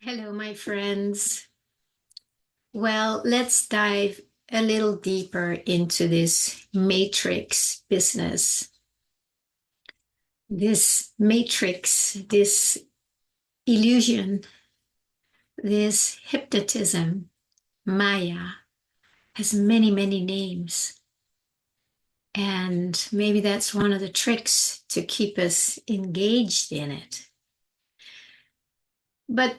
Hello, my friends. Well, let's dive a little deeper into this matrix business. This matrix, this illusion, this hypnotism, Maya, has many, many names. And maybe that's one of the tricks to keep us engaged in it. But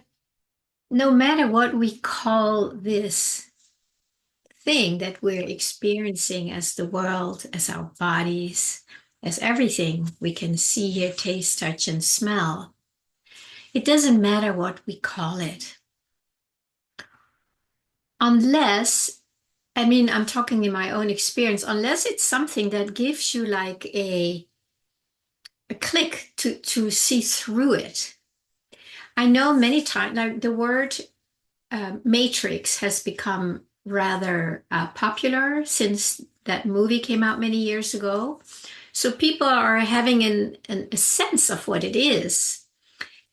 no matter what we call this thing that we're experiencing as the world, as our bodies, as everything we can see, hear, taste, touch, and smell. It doesn't matter what we call it. Unless, I'm talking in my own experience, unless it's something that gives you like a click to see through it. I know many times, like the word matrix has become rather popular since that movie came out many years ago. So people are having a sense of what it is.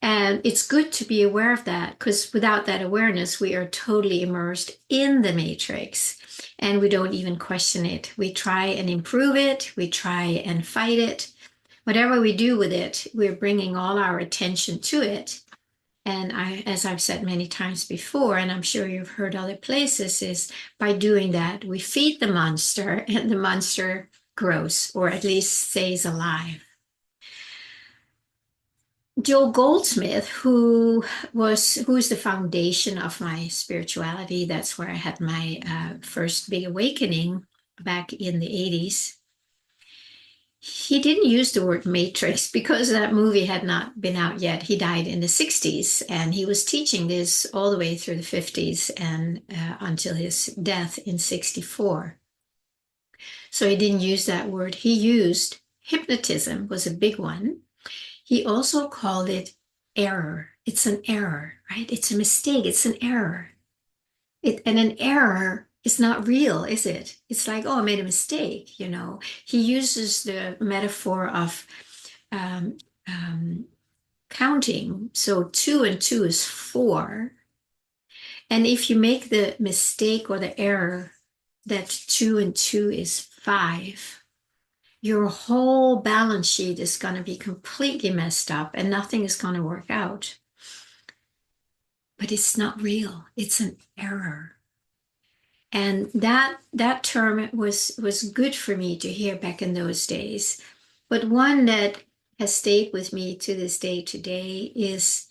And it's good to be aware of that because without that awareness, we are totally immersed in the matrix and we don't even question it. We try and improve it, we try and fight it. Whatever we do with it, we're bringing all our attention to it. And as I've said many times before, and I'm sure you've heard other places, is by doing that, we feed the monster and the monster grows, or at least stays alive. Joel Goldsmith, who's the foundation of my spirituality, that's where I had my first big awakening back in the 80s. He didn't use the word matrix because that movie had not been out yet. He died in the 60s and he was teaching this all the way through the 50s and until his death in 64. So he didn't use that word. He used hypnotism was a big one. He also called it error. It's an error, right? It's a mistake. It's an error. And an error is not real, is it? It's like, oh, I made a mistake, you know. He uses the metaphor of um, um, counting. So 2 and 2 is 4. And if you make the mistake or the error that 2 and 2 is 5, your whole balance sheet is going to be completely messed up and nothing is going to work out. But it's not real. It's an error. And that term was good for me to hear back in those days. But one that has stayed with me to this day today is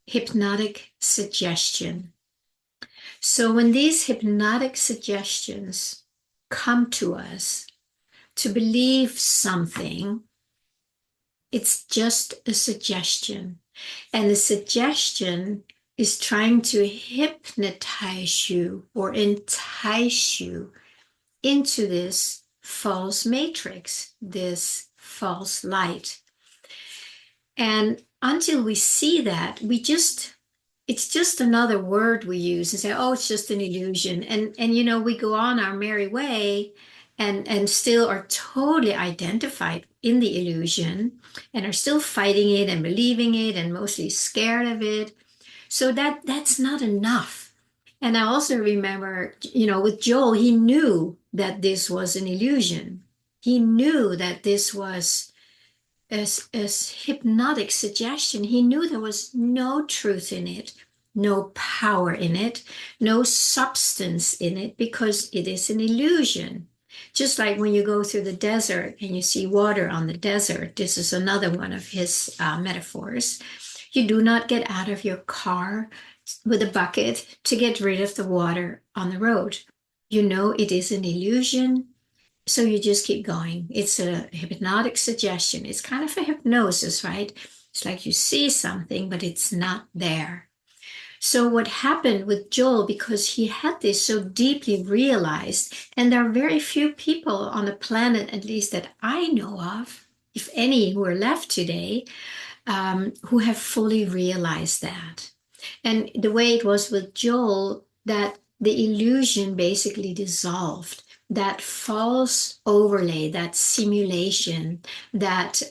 hypnotic suggestion. So when these hypnotic suggestions come to us to believe something, it's just a suggestion. And the suggestion is trying to hypnotize you or entice you into this false matrix, this false light. And until we see that, it's just another word we use and say, oh, it's just an illusion. And you know, we go on our merry way and still are totally identified in the illusion and are still fighting it and believing it and mostly scared of it. So that's not enough. And I also remember, you know, with Joel, he knew that this was an illusion. He knew that this was as hypnotic suggestion. He knew there was no truth in it, no power in it, no substance in it, because it is an illusion. Just like when you go through the desert and you see water on the desert, this is another one of his metaphors. You do not get out of your car with a bucket to get rid of the water on the road. You know it is an illusion, so you just keep going. It's a hypnotic suggestion. It's kind of a hypnosis, right? It's like you see something, but it's not there. So what happened with Joel, because he had this so deeply realized, and there are very few people on the planet, at least that I know of, if any, who are left today, who have fully realized that. And the way it was with Joel, that the illusion basically dissolved. That false overlay, that simulation, that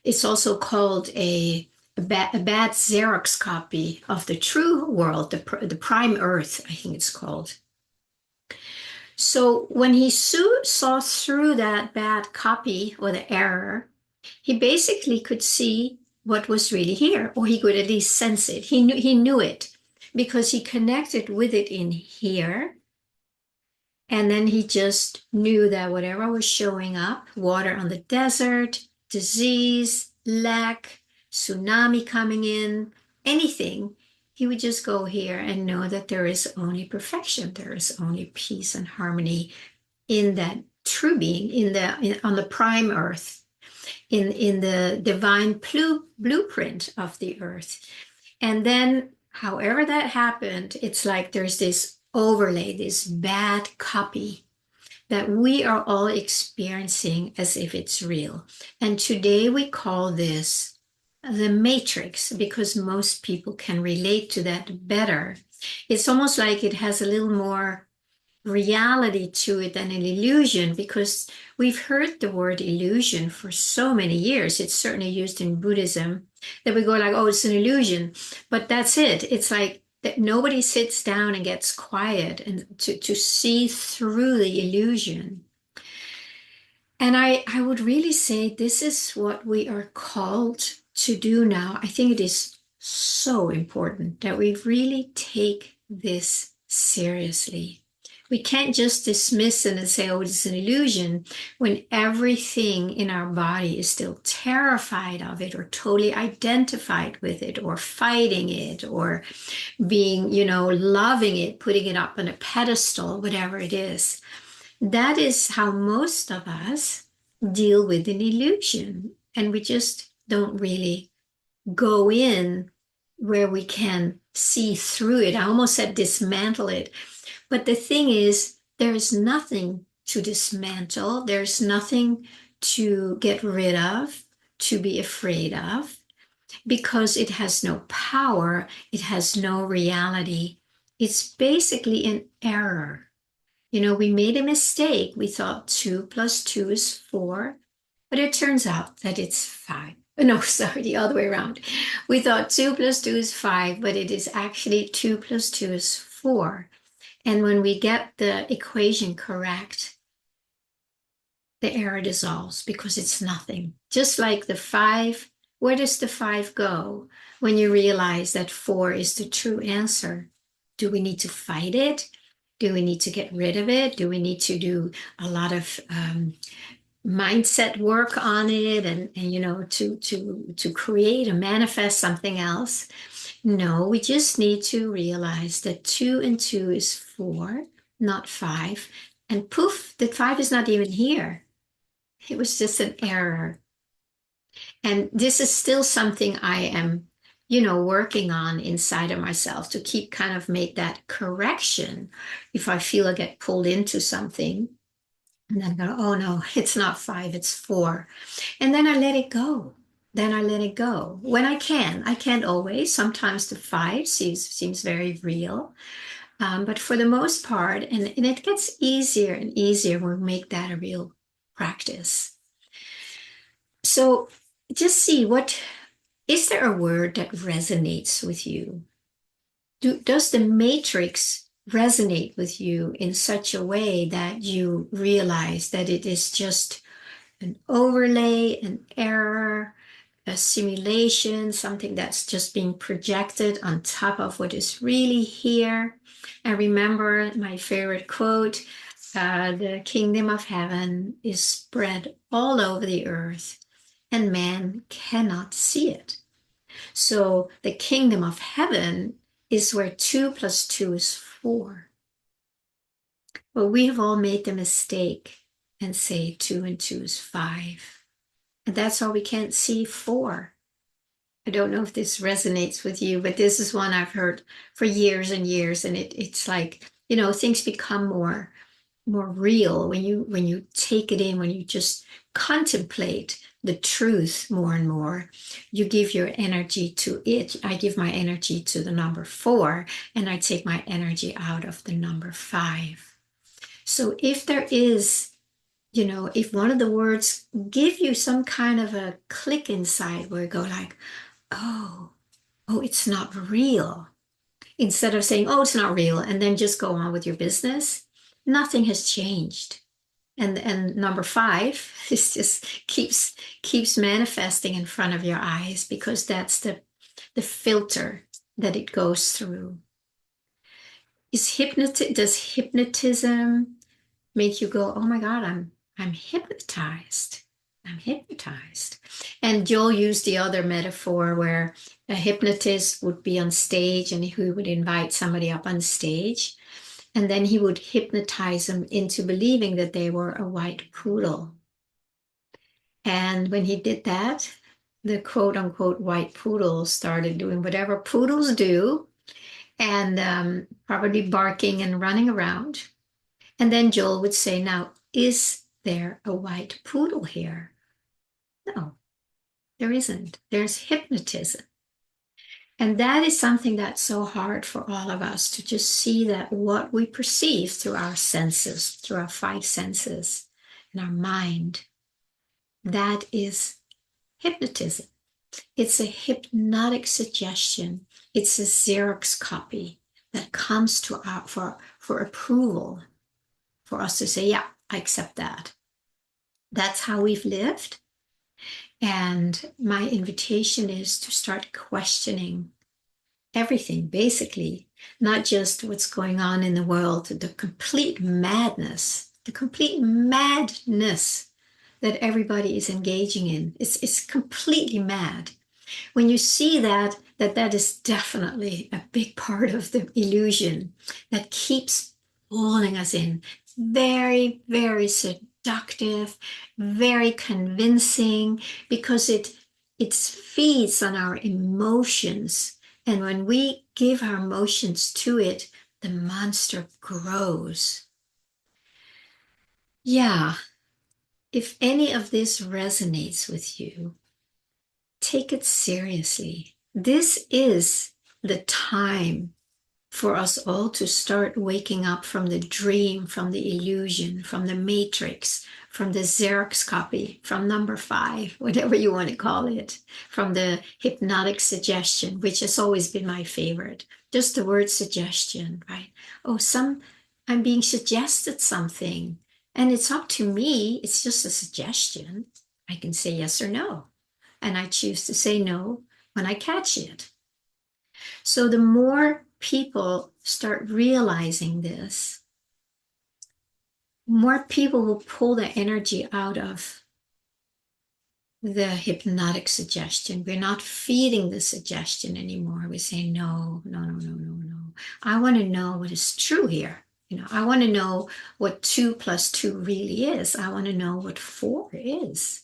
it's also called a a bad Xerox copy of the true world, the prime earth, I think it's called. So when he saw through that bad copy or the error, he basically could see what was really here, or he could at least sense it. He knew it because he connected with it in here. And then he just knew that whatever was showing up, water on the desert, disease, lack, tsunami coming in, anything, he would just go here and know that there is only perfection. There is only peace and harmony in that true being, on the prime earth, in the divine blueprint of the earth. And then, however that happened, it's like there's this overlay, this bad copy that we are all experiencing as if it's real. And today we call this the matrix because most people can relate to that better. It's almost like it has a little more reality to it than an illusion because we've heard the word illusion for so many years. It's certainly used in Buddhism that we go like, oh, it's an illusion, but that's it. It's like that nobody sits down and gets quiet and to see through the illusion. And I would really say this is what we are called to do now. I think it is so important that we really take this seriously. We can't just dismiss it and say, oh, it's an illusion, when everything in our body is still terrified of it or totally identified with it or fighting it or being, loving it, putting it up on a pedestal, whatever it is. That is how most of us deal with an illusion. And we just don't really go in where we can see through it. I almost said dismantle it. But the thing is, there's nothing to dismantle. There's nothing to get rid of, to be afraid of, because it has no power. It has no reality. It's basically an error. We made a mistake. We thought 2 + 2 is 4, but it turns out that it's 5. No, sorry, the other way around. We thought 2 + 2 is 5, but it is actually 2 + 2 is 4. And when we get the equation correct, the error dissolves because it's nothing. Just like the 5, where does the 5 go when you realize that 4 is the true answer? Do we need to fight it? Do we need to get rid of it? Do we need to do a lot of mindset work on it and to create and manifest something else? No, we just need to realize that 2 and 2 is 4, not 5. And poof, the 5 is not even here. It was just an error. And this is still something I am, working on inside of myself to keep kind of make that correction if I feel I get pulled into something. And then I go, oh no, it's not 5, it's 4. And then I let it go. When I can. I can't always. Sometimes the 5 seems very real. But for the most part, and it gets easier and easier when we make that a real practice. So just see, is there a word that resonates with you? Does the matrix resonate with you in such a way that you realize that it is just an overlay, an error, a simulation, something that's just being projected on top of what is really here? And remember my favorite quote, the kingdom of heaven is spread all over the earth and man cannot see it. So the kingdom of heaven is where 2 + 2 is 4. But we have all made the mistake and say 2 and 2 is 5. And that's why we can't see 4. I don't know if this resonates with you, but this is one I've heard for years and years. And it's like, things become more real when you take it in, when you just contemplate the truth more and more. You give your energy to it. I give my energy to the number 4, and I take my energy out of the number 5. So if there is, if one of the words give you some kind of a click inside where you go like, oh, it's not real. Instead of saying, oh, it's not real, and then just go on with your business, nothing has changed. And number five is just keeps manifesting in front of your eyes because that's the filter that it goes through. Does hypnotism make you go, oh my God, I'm hypnotized. I'm hypnotized. And Joel used the other metaphor where a hypnotist would be on stage and he would invite somebody up on stage, and then he would hypnotize them into believing that they were a white poodle. And when he did that, the quote unquote white poodle started doing whatever poodles do and probably barking and running around. And then Joel would say, now, is there a white poodle here? No, there isn't. There's hypnotism. And that is something that's so hard for all of us to just see that what we perceive through our senses, through our five senses and our mind, that is hypnotism. It's a hypnotic suggestion. It's a Xerox copy that comes to our for approval, for us to say, yeah, I accept that. That's how we've lived. And my invitation is to start questioning everything, basically, not just what's going on in the world, the complete madness that everybody is engaging in. It's completely mad. When you see that is definitely a big part of the illusion that keeps pulling us in. Very, very seductive, very convincing, because it feeds on our emotions. And when we give our emotions to it, the monster grows. Yeah, if any of this resonates with you, take it seriously. This is the time for us all to start waking up from the dream, from the illusion, from the matrix, from the Xerox copy, from number five, whatever you want to call it, from the hypnotic suggestion, which has always been my favorite. Just the word suggestion, right? Oh, I'm being suggested something, and it's up to me. It's just a suggestion. I can say yes or no, and I choose to say no when I catch it. So the more people start realizing this, more people will pull the energy out of the hypnotic suggestion. We're not feeding the suggestion anymore. We say, no, no, no, no, no, no. I want to know what is true here. I want to know what 2 + 2 really is. I want to know what 4 is.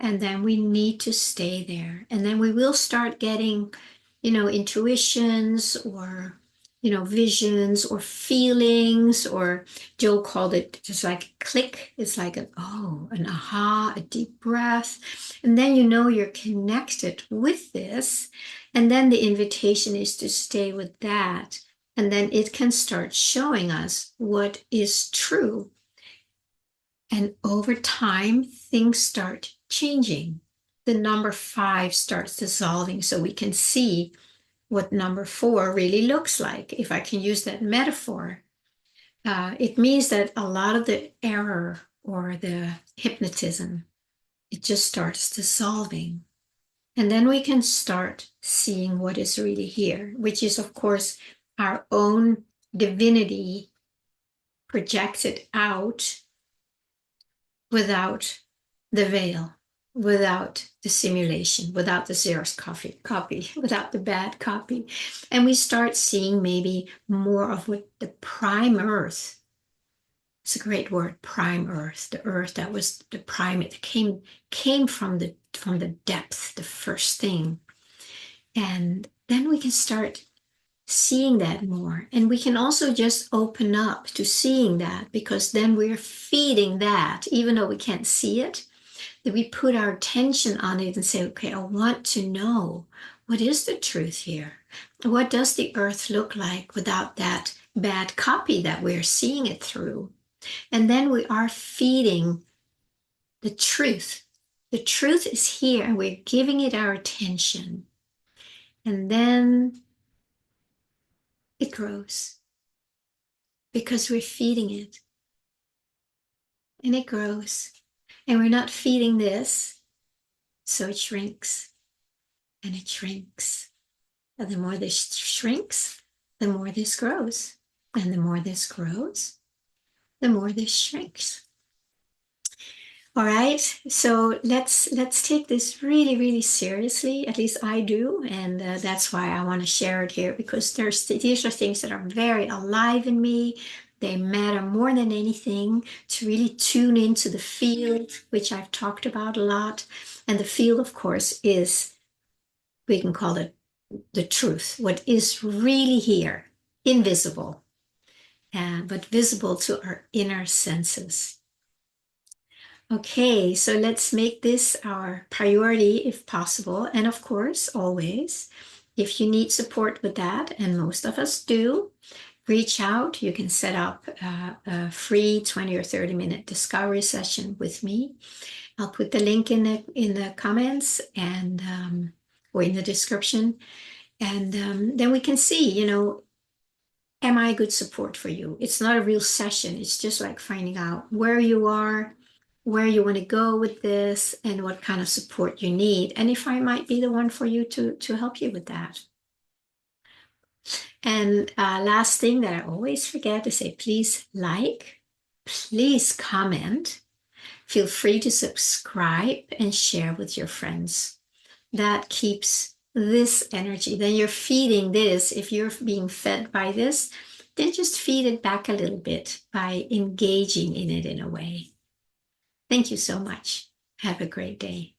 And then we need to stay there. And then we will start getting intuitions or, visions or feelings, or Joe called it just like a click. It's like an aha, a deep breath. And then you're connected with this. And then the invitation is to stay with that. And then it can start showing us what is true. And over time, things start changing. The number 5 starts dissolving so we can see what number 4 really looks like. If I can use that metaphor, it means that a lot of the error or the hypnotism, it just starts dissolving. And then we can start seeing what is really here, which is, of course, our own divinity projected out without the veil, without the simulation, without the Xerox copy, without the bad copy. And we start seeing maybe more of what the prime earth, it's a great word, prime earth, the earth that was the prime, it came from the depth, the first thing. And then we can start seeing that more. And we can also just open up to seeing that, because then we're feeding that, even though we can't see it, that we put our attention on it and say, okay, I want to know, what is the truth here? What does the earth look like without that bad copy that we're seeing it through? And then we are feeding the truth. The truth is here and we're giving it our attention. And then it grows because we're feeding it. And it grows. And we're not feeding this, so it shrinks and it shrinks. And the more this shrinks, the more this grows. And the more this grows, the more this shrinks. All right, so let's take this really, really seriously. At least I do, and that's why I want to share it here, because these are things that are very alive in me. They matter more than anything to really tune into the field, which I've talked about a lot. And the field, of course, is, we can call it the truth, what is really here, invisible, but visible to our inner senses. Okay, so let's make this our priority if possible. And of course, always, if you need support with that, and most of us do, reach out. You can set up a free 20 or 30-minute discovery session with me. I'll put the link in the comments and or in the description. And then we can see, am I a good support for you? It's not a real session. It's just like finding out where you are, where you want to go with this, and what kind of support you need, and if I might be the one for you to help you with that. And last thing that I always forget to say, please like, please comment, feel free to subscribe and share with your friends. That keeps this energy. Then you're feeding this. If you're being fed by this, then just feed it back a little bit by engaging in it in a way. Thank you so much. Have a great day.